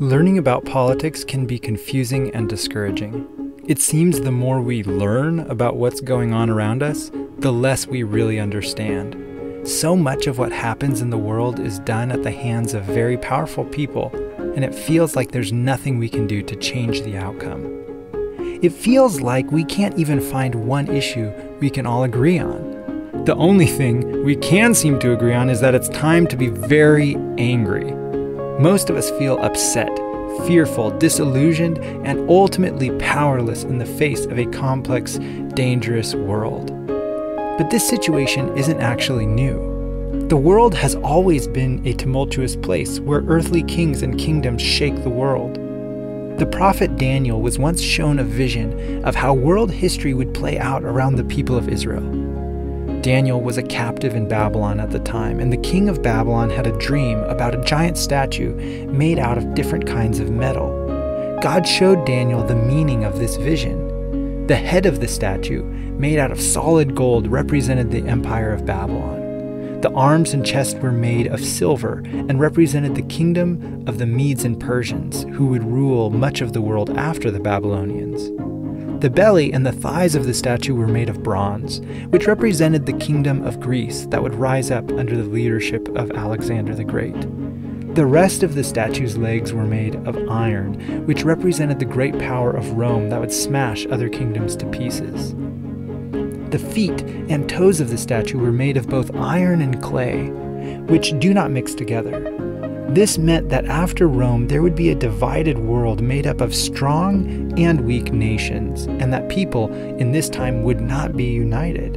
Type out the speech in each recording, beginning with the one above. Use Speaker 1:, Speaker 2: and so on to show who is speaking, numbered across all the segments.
Speaker 1: Learning about politics can be confusing and discouraging. It seems the more we learn about what's going on around us, the less we really understand. So much of what happens in the world is done at the hands of very powerful people, and it feels like there's nothing we can do to change the outcome. It feels like we can't even find one issue we can all agree on. The only thing we can seem to agree on is that it's time to be very angry. Most of us feel upset, fearful, disillusioned, and ultimately powerless in the face of a complex, dangerous world. But this situation isn't actually new. The world has always been a tumultuous place where earthly kings and kingdoms shake the world. The prophet Daniel was once shown a vision of how world history would play out around the people of Israel. Daniel was a captive in Babylon at the time, and the king of Babylon had a dream about a giant statue made out of different kinds of metal. God showed Daniel the meaning of this vision. The head of the statue, made out of solid gold, represented the empire of Babylon. The arms and chest were made of silver and represented the kingdom of the Medes and Persians, who would rule much of the world after the Babylonians. The belly and the thighs of the statue were made of bronze, which represented the kingdom of Greece that would rise up under the leadership of Alexander the Great. The rest of the statue's legs were made of iron, which represented the great power of Rome that would smash other kingdoms to pieces. The feet and toes of the statue were made of both iron and clay, which do not mix together. This meant that after Rome, there would be a divided world made up of strong and weak nations, and that people in this time would not be united.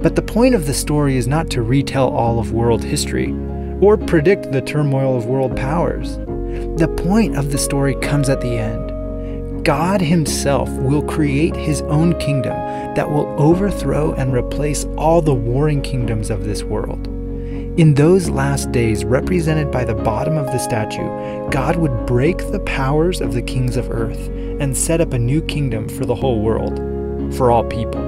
Speaker 1: But the point of the story is not to retell all of world history, or predict the turmoil of world powers. The point of the story comes at the end. God himself will create his own kingdom that will overthrow and replace all the warring kingdoms of this world. In those last days, represented by the bottom of the statue, God would break the powers of the kings of earth and set up a new kingdom for the whole world, for all people.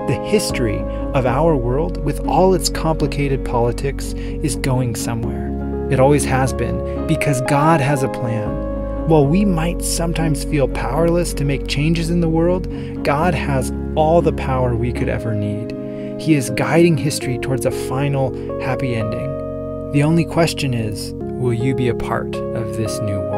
Speaker 1: The history of our world, with all its complicated politics, is going somewhere. It always has been, because God has a plan. While we might sometimes feel powerless to make changes in the world, God has all the power we could ever need. He is guiding history towards a final, happy ending. The only question is, will you be a part of this new world?